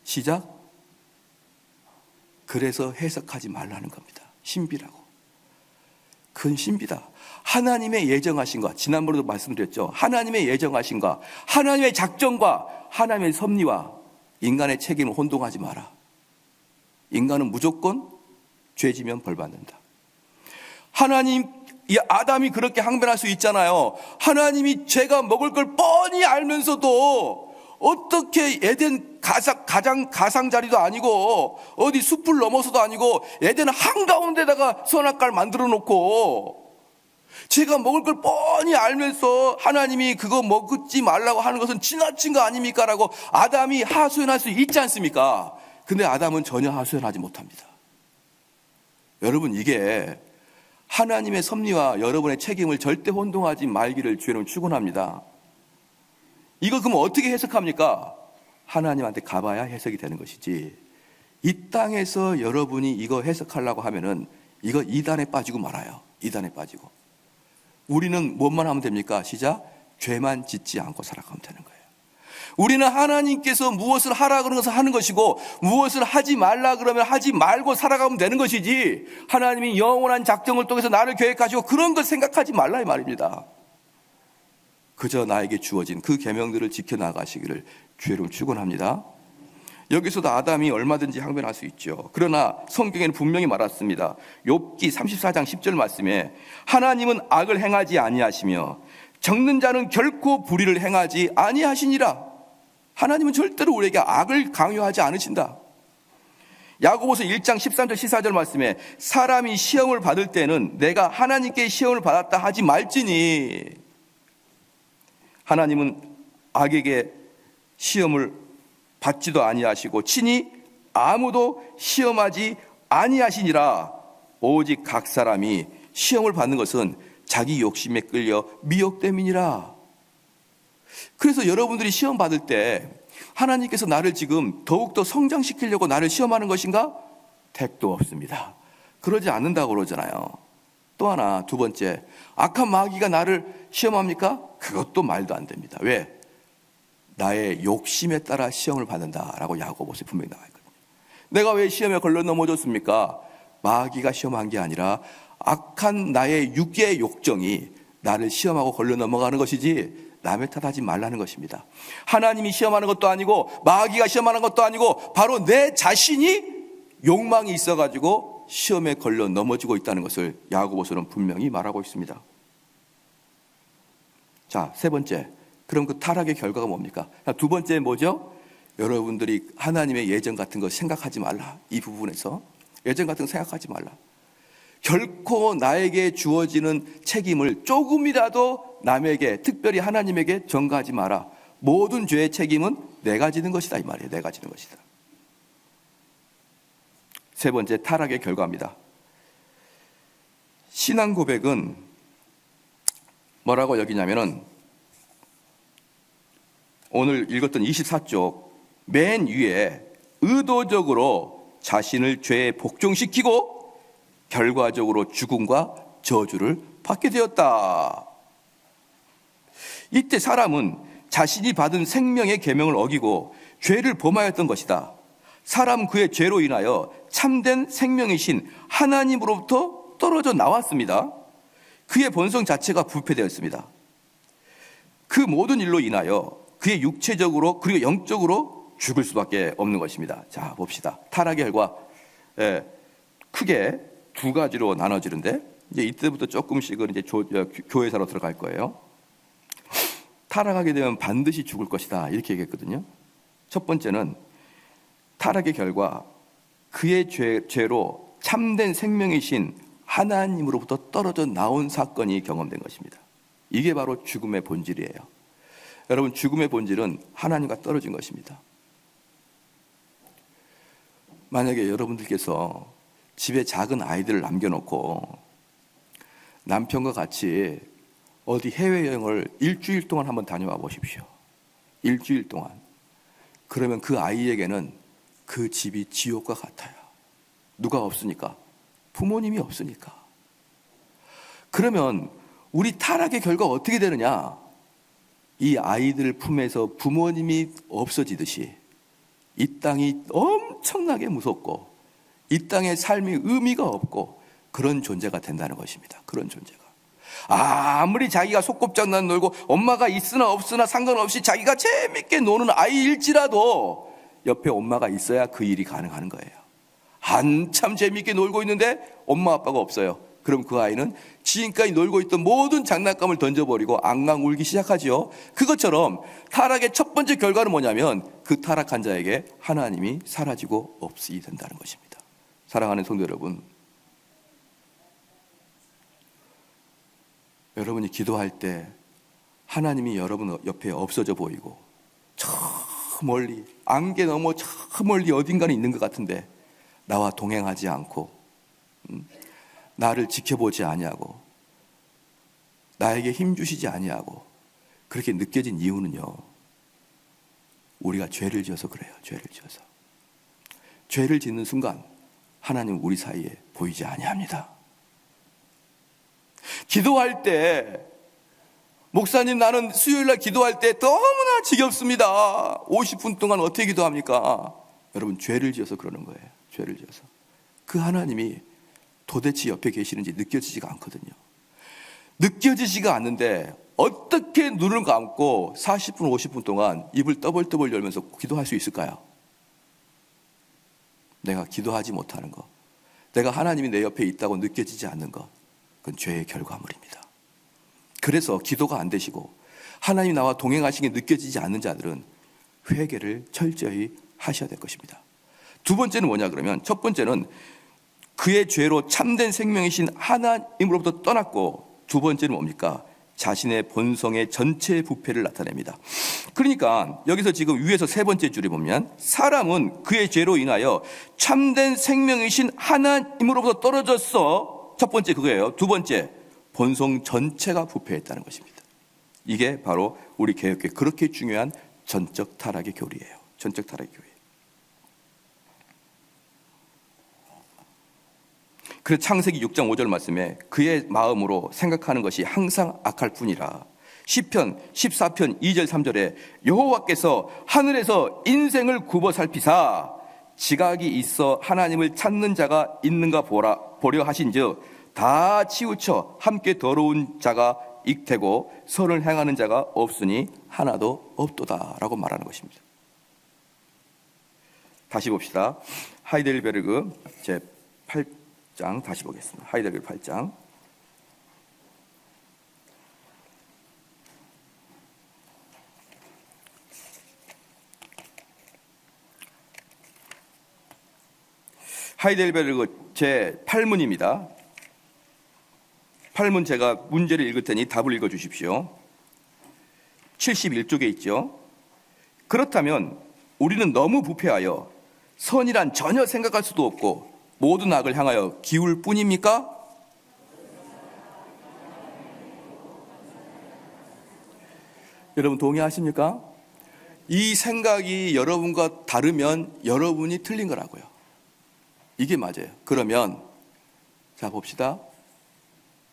시작. 그래서 해석하지 말라는 겁니다. 신비라고. 그건 신비다. 하나님의 예정하신과, 지난번에도 말씀드렸죠. 하나님의 예정하신과, 하나님의 작정과 하나님의 섭리와 인간의 책임을 혼동하지 마라. 인간은 무조건 죄지면 벌받는다. 하나님, 이 아담이 그렇게 항변할 수 있잖아요. 하나님이 죄가 먹을 걸 뻔히 알면서도 어떻게 에덴 가장자리도 아니고 어디 숲을 넘어서도 아니고 에덴 한가운데다가 선악과를 만들어 놓고 제가 먹을 걸 뻔히 알면서 하나님이 그거 먹지 말라고 하는 것은 지나친 거 아닙니까? 라고 아담이 하소연할 수 있지 않습니까? 근데 아담은 전혀 하소연하지 못합니다. 여러분, 이게 하나님의 섭리와 여러분의 책임을 절대 혼동하지 말기를 주님은 축원합니다. 이거 그럼 어떻게 해석합니까? 하나님한테 가봐야 해석이 되는 것이지, 이 땅에서 여러분이 이거 해석하려고 하면은 이거 이단에 빠지고 말아요. 이단에 빠지고. 우리는 뭐만 하면 됩니까? 시작. 죄만 짓지 않고 살아가면 되는 거예요. 우리는 하나님께서 무엇을 하라 그러는 것을 하는 것이고 무엇을 하지 말라 그러면 하지 말고 살아가면 되는 것이지, 하나님이 영원한 작정을 통해서 나를 계획하시고 그런 것 생각하지 말라 이 말입니다. 그저 나에게 주어진 그 계명들을 지켜나가시기를 주의로 축원합니다. 여기서도 아담이 얼마든지 항변할 수 있죠. 그러나 성경에는 분명히 말했습니다. 욥기 34장 10절 말씀에 하나님은 악을 행하지 아니하시며 적는 자는 결코 불의를 행하지 아니하시니라. 하나님은 절대로 우리에게 악을 강요하지 않으신다. 야고보서 1장 13절 14절 말씀에 사람이 시험을 받을 때는 내가 하나님께 시험을 받았다 하지 말지니, 하나님은 악에게 시험을 받지도 아니하시고 친히 아무도 시험하지 아니하시니라. 오직 각 사람이 시험을 받는 것은 자기 욕심에 끌려 미혹됨이니라. 그래서 여러분들이 시험 받을 때 하나님께서 나를 지금 더욱더 성장시키려고 나를 시험하는 것인가? 택도 없습니다. 그러지 않는다고 그러잖아요. 또 하나, 두 번째, 악한 마귀가 나를 시험합니까? 그것도 말도 안 됩니다. 왜? 나의 욕심에 따라 시험을 받는다라고 야고보서에 분명히 나와 있거든요. 내가 왜 시험에 걸려 넘어졌습니까? 마귀가 시험한 게 아니라 악한 나의 육의 욕정이 나를 시험하고 걸려 넘어가는 것이지 남의 탓하지 말라는 것입니다. 하나님이 시험하는 것도 아니고 마귀가 시험하는 것도 아니고 바로 내 자신이 욕망이 있어가지고 시험에 걸려 넘어지고 있다는 것을 야고보서는 분명히 말하고 있습니다. 자, 세 번째, 그럼 그 타락의 결과가 뭡니까? 두 번째 뭐죠? 여러분들이 하나님의 예정 같은 거 생각하지 말라. 이 부분에서 예정 같은 거 생각하지 말라. 결코 나에게 주어지는 책임을 조금이라도 남에게, 특별히 하나님에게 전가하지 마라. 모든 죄의 책임은 내가 지는 것이다 이 말이에요. 내가 지는 것이다. 세 번째, 타락의 결과입니다. 신앙 고백은 뭐라고 여기냐면은 오늘 읽었던 24쪽 맨 위에 의도적으로 자신을 죄에 복종시키고 결과적으로 죽음과 저주를 받게 되었다. 이때 사람은 자신이 받은 생명의 계명을 어기고 죄를 범하였던 것이다. 사람은 그의 죄로 인하여 참된 생명이신 하나님으로부터 떨어져 나왔습니다. 그의 본성 자체가 부패되었습니다. 그 모든 일로 인하여 그의 육체적으로 그리고 영적으로 죽을 수밖에 없는 것입니다. 자, 봅시다. 타락의 결과 크게 두 가지로 나눠지는데, 이제 이때부터 조금씩은 이제 교회사로 들어갈 거예요. 타락하게 되면 반드시 죽을 것이다, 이렇게 얘기했거든요. 첫 번째는 타락의 결과 그의 죄로 참된 생명이신 하나님으로부터 떨어져 나온 사건이 경험된 것입니다. 이게 바로 죽음의 본질이에요. 여러분, 죽음의 본질은 하나님과 떨어진 것입니다. 만약에 여러분들께서 집에 작은 아이들을 남겨놓고 남편과 같이 어디 해외여행을 일주일 동안 한번 다녀와 보십시오. 일주일 동안. 그러면 그 아이에게는 그 집이 지옥과 같아요. 누가 없으니까? 부모님이 없으니까. 그러면 우리 타락의 결과가 어떻게 되느냐? 이 아이들 품에서 부모님이 없어지듯이 이 땅이 엄청나게 무섭고 이 땅의 삶이 의미가 없고 그런 존재가 된다는 것입니다. 그런 존재가. 아무리 자기가 소꿉장난 놀고 엄마가 있으나 없으나 상관없이 자기가 재밌게 노는 아이일지라도 옆에 엄마가 있어야 그 일이 가능한 거예요. 한참 재밌게 놀고 있는데 엄마 아빠가 없어요. 그럼 그 아이는 지금까지 놀고 있던 모든 장난감을 던져버리고 앙앙 울기 시작하지요. 그것처럼 타락의 첫 번째 결과는 뭐냐면 그 타락한 자에게 하나님이 사라지고 없이 된다는 것입니다. 사랑하는 성도 여러분, 여러분이 기도할 때 하나님이 여러분 옆에 없어져 보이고 저 멀리, 안개 넘어 저 멀리 어딘가는 있는 것 같은데 나와 동행하지 않고 나를 지켜보지 아니하고 나에게 힘주시지 아니하고 그렇게 느껴진 이유는요, 우리가 죄를 지어서 그래요. 죄를 지어서. 죄를 짓는 순간 하나님 우리 사이에 보이지 아니합니다. 기도할 때, 목사님 나는 수요일날 기도할 때 너무나 지겹습니다. 50분 동안 어떻게 기도합니까? 여러분, 죄를 지어서 그러는 거예요. 죄를 지어서. 그 하나님이 도대체 옆에 계시는지 느껴지지가 않거든요. 느껴지지가 않는데 어떻게 눈을 감고 40분, 50분 동안 입을 떠벌떠벌 열면서 기도할 수 있을까요? 내가 기도하지 못하는 것, 내가 하나님이 내 옆에 있다고 느껴지지 않는 것, 그건 죄의 결과물입니다. 그래서 기도가 안 되시고 하나님 나와 동행하시는 게 느껴지지 않는 자들은 회개를 철저히 하셔야 될 것입니다. 두 번째는 뭐냐 그러면, 첫 번째는 그의 죄로 참된 생명이신 하나님으로부터 떠났고, 두 번째는 뭡니까? 자신의 본성의 전체 부패를 나타냅니다. 그러니까 여기서 지금 위에서 세 번째 줄에 보면 사람은 그의 죄로 인하여 참된 생명이신 하나님으로부터 떨어졌어. 첫 번째 그거예요. 두 번째, 본성 전체가 부패했다는 것입니다. 이게 바로 우리 개혁교회 그렇게 중요한 전적 타락의 교리예요. 전적 타락의 교리. 그래서 창세기 6장 5절 말씀에 그의 마음으로 생각하는 것이 항상 악할 뿐이라. 시편 14편 2절 3절에 여호와께서 하늘에서 인생을 굽어 살피사 지각이 있어 하나님을 찾는 자가 있는가 보려 하신즉 다 치우쳐 함께 더러운 자가 익태고 선을 행하는 자가 없으니 하나도 없도다 라고 말하는 것입니다. 다시 봅시다. 하이델베르그 제8장 다시 보겠습니다. 하이델베르그 8장. 하이델베르그 제8문입니다. 8문 제가 문제를 읽을 테니 답을 읽어 주십시오. 71쪽에 있죠. 그렇다면 우리는 너무 부패하여 선이란 전혀 생각할 수도 없고 모든 악을 향하여 기울 뿐입니까? 여러분 동의하십니까? 이 생각이 여러분과 다르면 여러분이 틀린 거라고요. 이게 맞아요. 그러면 자 봅시다.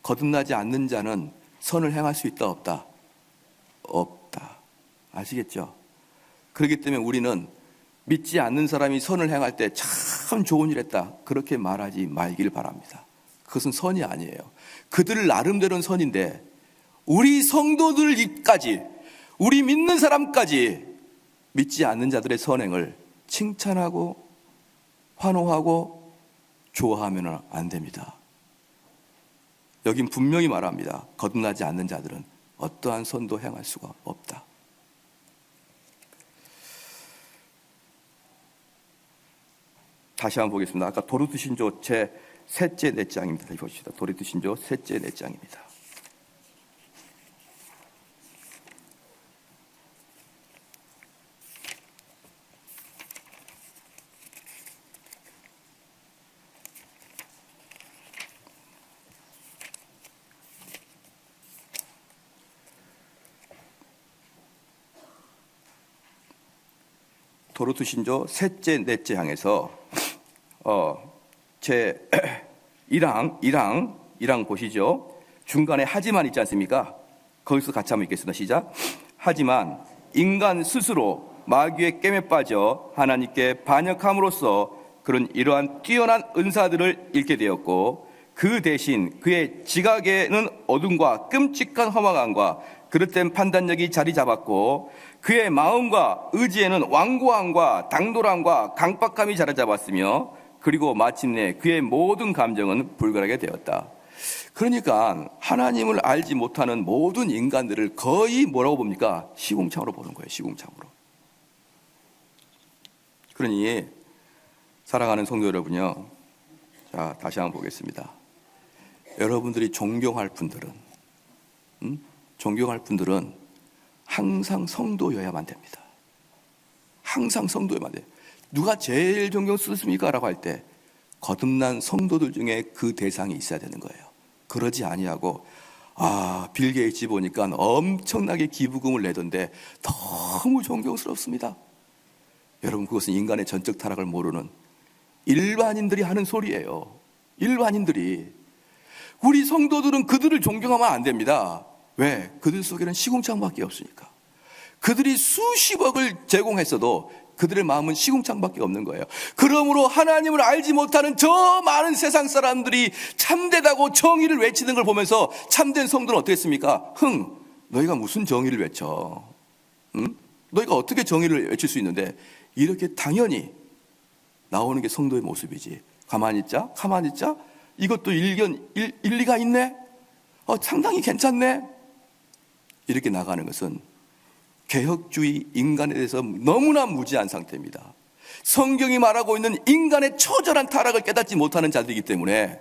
거듭나지 않는 자는 선을 행할 수 있다 없다? 없다. 아시겠죠? 그렇기 때문에 우리는 믿지 않는 사람이 선을 행할 때 참 좋은 일 했다 그렇게 말하지 말길 바랍니다. 그것은 선이 아니에요. 그들 나름대로는 선인데 우리 성도들까지, 우리 믿는 사람까지 믿지 않는 자들의 선행을 칭찬하고 환호하고 좋아하면 안 됩니다. 여긴 분명히 말합니다. 거듭나지 않는 자들은 어떠한 선도 행할 수가 없다. 다시 한번 보겠습니다. 아까 도르트 신조 제 셋째 넷장입니다. 다시 보십시다. 도르트 신조 셋째 넷장입니다. 도르트 신조 셋째 넷째 항에서 제 1항 보시죠. 중간에 하지만 있지 않습니까? 거기서 같이 한번 읽겠습니다. 시작. 하지만 인간 스스로 마귀의 깸에 빠져 하나님께 반역함으로써 그런 이러한 뛰어난 은사들을 잃게 되었고, 그 대신 그의 지각에는 어둠과 끔찍한 험악함과 그릇된 판단력이 자리 잡았고, 그의 마음과 의지에는 완고함과 당돌함과 강박함이 자리 잡았으며, 그리고 마침내 그의 모든 감정은 불결하게 되었다. 그러니까 하나님을 알지 못하는 모든 인간들을 거의 뭐라고 봅니까? 시궁창으로 보는 거예요. 시궁창으로. 그러니 사랑하는 성도 여러분요, 자 다시 한번 보겠습니다. 여러분들이 존경할 분들은 항상 성도여야만 됩니다. 항상 성도여야만 돼요. 누가 제일 존경 쓰십니까? 라고 할 때 거듭난 성도들 중에 그 대상이 있어야 되는 거예요. 그러지 아니하고 빌 게이츠 보니까 엄청나게 기부금을 내던데 너무 존경스럽습니다. 여러분, 그것은 인간의 전적 타락을 모르는 일반인들이 하는 소리예요. 일반인들이. 우리 성도들은 그들을 존경하면 안 됩니다. 왜? 그들 속에는 시궁창밖에 없으니까. 그들이 수십억을 제공했어도 그들의 마음은 시궁창밖에 없는 거예요. 그러므로 하나님을 알지 못하는 저 많은 세상 사람들이 참되다고 정의를 외치는 걸 보면서 참된 성도는 어떻게 했습니까? 너희가 무슨 정의를 외쳐? 너희가 어떻게 정의를 외칠 수 있는데? 이렇게 당연히 나오는 게 성도의 모습이지. 가만히 있자? 이것도 일리가 있네? 상당히 괜찮네? 이렇게 나가는 것은 개혁주의 인간에 대해서 너무나 무지한 상태입니다. 성경이 말하고 있는 인간의 처절한 타락을 깨닫지 못하는 자들이기 때문에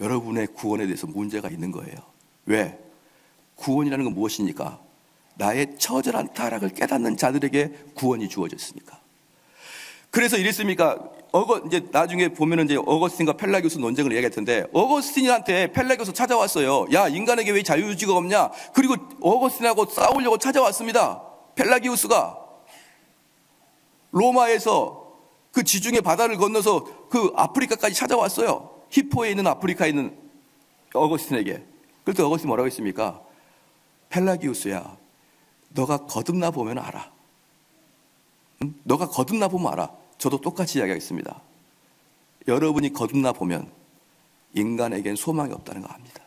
여러분의 구원에 대해서 문제가 있는 거예요. 왜? 구원이라는 건 무엇입니까? 나의 처절한 타락을 깨닫는 자들에게 구원이 주어졌으니까. 그래서 이랬습니까? 이제 나중에 보면은 이제 어거스틴과 펠라기우스 논쟁을 얘기할 텐데, 어거스틴한테 펠라기우스 찾아왔어요. 야, 인간에게 왜 자유의지가 없냐? 그리고 어거스틴하고 싸우려고 찾아왔습니다. 펠라기우스가 로마에서 그 지중해 바다를 건너서 그 아프리카까지 찾아왔어요. 히포에 있는 아프리카에 있는 어거스틴에게. 그럴 때 어거스틴 뭐라고 했습니까? 펠라기우스야, 너가 거듭나 보면 알아. 너가 거듭나 보면 알아. 저도 똑같이 이야기하겠습니다. 여러분이 거듭나 보면 인간에겐 소망이 없다는 거 압니다.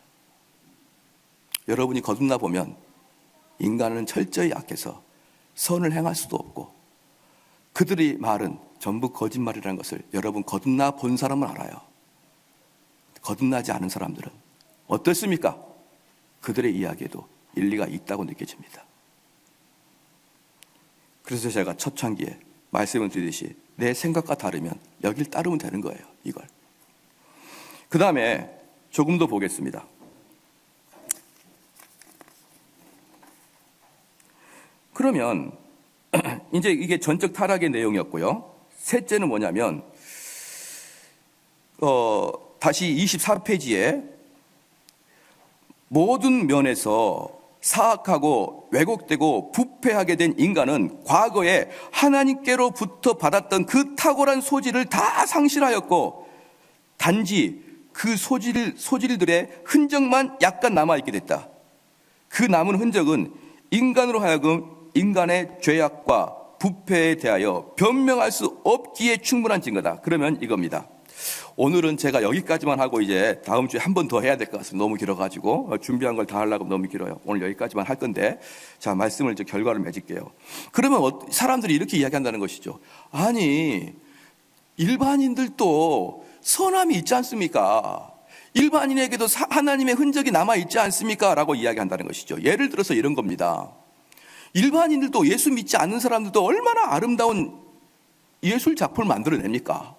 여러분이 거듭나 보면 인간은 철저히 약해서 선을 행할 수도 없고, 그들의 말은 전부 거짓말이라는 것을 여러분 거듭나 본 사람은 알아요. 거듭나지 않은 사람들은 어떻습니까? 그들의 이야기에도 일리가 있다고 느껴집니다. 그래서 제가 첫 창기에 말씀을 드리듯이 내 생각과 다르면 여길 따르면 되는 거예요. 이걸. 그 다음에 조금 더 보겠습니다. 그러면 이제 이게 전적 타락의 내용이었고요. 셋째는 뭐냐면 다시 24페이지에 모든 면에서 사악하고 왜곡되고 부패하게 된 인간은 과거에 하나님께로부터 받았던 그 탁월한 소질을 다 상실하였고, 단지 그 소질들의 흔적만 약간 남아있게 됐다. 그 남은 흔적은 인간으로 하여금 인간의 죄악과 부패에 대하여 변명할 수 없기에 충분한 증거다. 그러면 이겁니다. 오늘은 제가 여기까지만 하고 이제 다음 주에 한 번 더 해야 될 것 같습니다. 너무 길어가지고 준비한 걸 다 하려고 너무 길어요. 오늘 여기까지만 할 건데, 자, 말씀을 이제 결과를 맺을게요. 그러면 사람들이 이렇게 이야기한다는 것이죠. 아니, 일반인들도 선함이 있지 않습니까? 일반인에게도 하나님의 흔적이 남아있지 않습니까? 라고 이야기한다는 것이죠. 예를 들어서 이런 겁니다. 일반인들도, 예수 믿지 않는 사람들도 얼마나 아름다운 예술 작품을 만들어냅니까?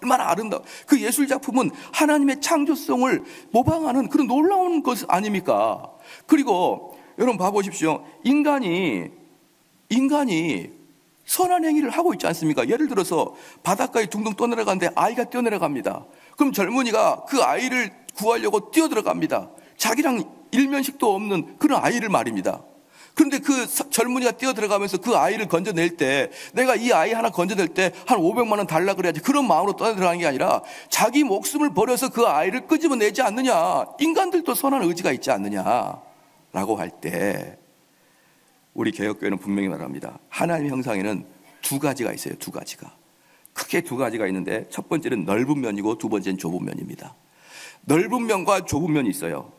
얼마나 아름다워. 그 예술 작품은 하나님의 창조성을 모방하는 그런 놀라운 것 아닙니까? 그리고 여러분 봐보십시오. 인간이 선한 행위를 하고 있지 않습니까? 예를 들어서 바닷가에 둥둥 떠내려가는데 아이가 뛰어내려갑니다. 그럼 젊은이가 그 아이를 구하려고 뛰어들어갑니다. 자기랑 일면식도 없는 그런 아이를 말입니다. 그런데 그 젊은이가 뛰어들어가면서 그 아이를 건져낼 때, 내가 이 아이 하나 건져낼 때 한 500만 원 달라 그래야지, 그런 마음으로 떠내들어가는 게 아니라 자기 목숨을 버려서 그 아이를 끄집어내지 않느냐. 인간들도 선한 의지가 있지 않느냐라고 할 때, 우리 개혁교회는 분명히 말합니다. 하나님의 형상에는 두 가지가 있어요. 두 가지가. 크게 두 가지가 있는데, 첫 번째는 넓은 면이고 두 번째는 좁은 면입니다. 넓은 면과 좁은 면이 있어요.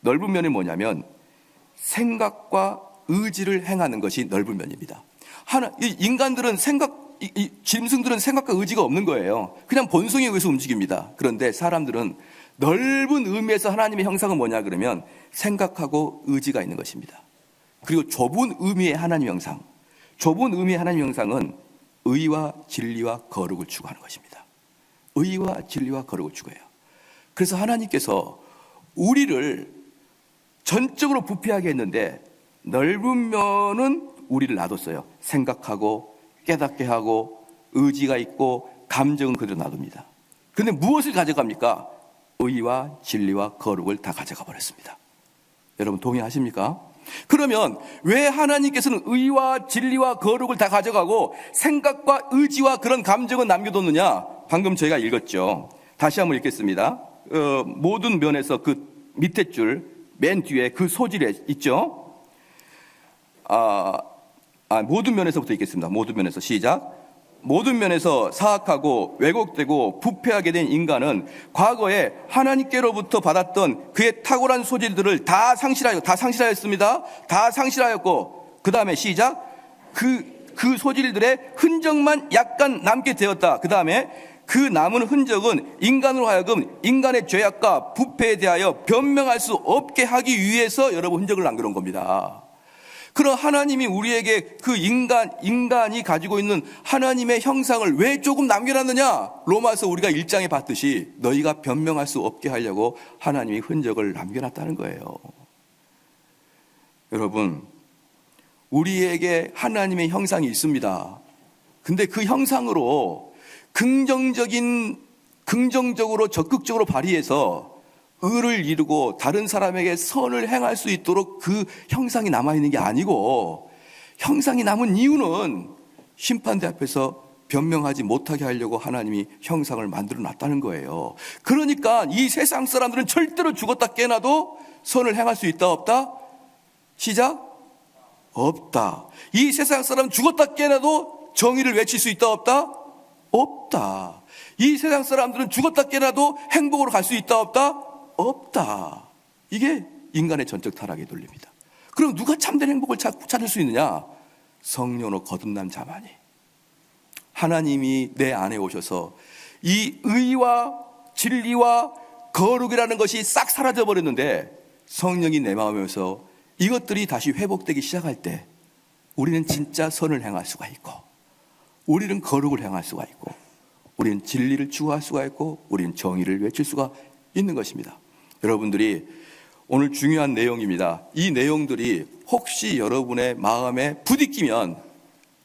넓은 면이 뭐냐면 생각과 의지를 행하는 것이 넓은 면입니다. 인간들은 짐승들은 생각과 의지가 없는 거예요. 그냥 본성에 의해서 움직입니다. 그런데 사람들은 넓은 의미에서 하나님의 형상은 뭐냐 그러면 생각하고 의지가 있는 것입니다. 그리고 좁은 의미의 하나님 형상, 좁은 의미의 하나님 형상은 의와 진리와 거룩을 추구하는 것입니다. 의와 진리와 거룩을 추구해요. 그래서 하나님께서 우리를 전적으로 부패하게 했는데 넓은 면은 우리를 놔뒀어요. 생각하고 깨닫게 하고 의지가 있고 감정은 그대로 놔둡니다. 그런데 무엇을 가져갑니까? 의와 진리와 거룩을 다 가져가 버렸습니다. 여러분 동의하십니까? 그러면 왜 하나님께서는 의와 진리와 거룩을 다 가져가고 생각과 의지와 그런 감정은 남겨뒀느냐? 방금 저희가 읽었죠. 다시 한번 읽겠습니다. 모든 면에서 그 밑에 줄 맨 뒤에 그 소질에 있죠. 모든 면에서부터 읽겠습니다. 모든 면에서 시작. 모든 면에서 사악하고 왜곡되고 부패하게 된 인간은 과거에 하나님께로부터 받았던 그의 탁월한 소질들을 다 상실하였습니다. 다 상실하였고, 그 다음에 시작. 그 소질들의 흔적만 약간 남게 되었다. 그 다음에 그 남은 흔적은 인간으로 하여금 인간의 죄악과 부패에 대하여 변명할 수 없게 하기 위해서 여러분 흔적을 남겨놓은 겁니다. 그럼 하나님이 우리에게 그 인간이 가지고 있는 하나님의 형상을 왜 조금 남겨놨느냐? 로마서 우리가 1장에 봤듯이 너희가 변명할 수 없게 하려고 하나님이 흔적을 남겨놨다는 거예요. 여러분, 우리에게 하나님의 형상이 있습니다. 근데 그 형상으로 긍정적으로 적극적으로 발휘해서 의를 이루고 다른 사람에게 선을 행할 수 있도록 그 형상이 남아있는 게 아니고, 형상이 남은 이유는 심판대 앞에서 변명하지 못하게 하려고 하나님이 형상을 만들어 놨다는 거예요. 그러니까 이 세상 사람들은 절대로 죽었다 깨나도 선을 행할 수 있다 없다? 시작. 없다. 이 세상 사람은 죽었다 깨나도 정의를 외칠 수 있다 없다? 없다. 이 세상 사람들은 죽었다 깨나도 행복으로 갈 수 있다 없다? 없다. 이게 인간의 전적 타락의 논리입니다. 그럼 누가 참된 행복을 찾을 수 있느냐? 성령으로 거듭난 자만이. 하나님이 내 안에 오셔서 이 의와 진리와 거룩이라는 것이 싹 사라져 버렸는데 성령이 내 마음에 오셔서 이것들이 다시 회복되기 시작할 때 우리는 진짜 선을 행할 수가 있고, 우리는 거룩을 행할 수가 있고, 우리는 진리를 추구할 수가 있고, 우리는 정의를 외칠 수가 있는 것입니다. 여러분들이 오늘 중요한 내용입니다. 이 내용들이 혹시 여러분의 마음에 부딪히면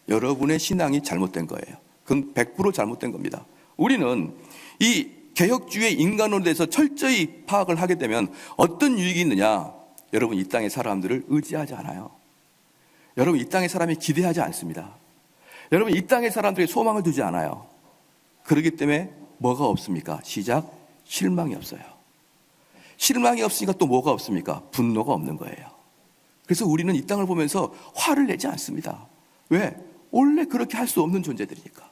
여러분의 신앙이 잘못된 거예요. 그건 100% 잘못된 겁니다. 우리는 이 개혁주의 인간론에 대해서 철저히 파악을 하게 되면 어떤 유익이 있느냐? 여러분, 이 땅의 사람들을 의지하지 않아요. 여러분, 이 땅의 사람이 기대하지 않습니다. 여러분, 이 땅의 사람들이 소망을 두지 않아요. 그렇기 때문에 뭐가 없습니까? 시작. 실망이 없어요. 실망이 없으니까 또 뭐가 없습니까? 분노가 없는 거예요. 그래서 우리는 이 땅을 보면서 화를 내지 않습니다. 왜? 원래 그렇게 할 수 없는 존재들이니까.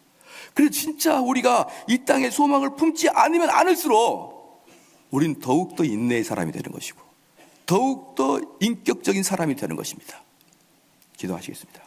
그래서 진짜 우리가 이 땅에 소망을 품지 않으면 않을수록 우린 더욱더 인내의 사람이 되는 것이고 더욱더 인격적인 사람이 되는 것입니다. 기도하시겠습니다.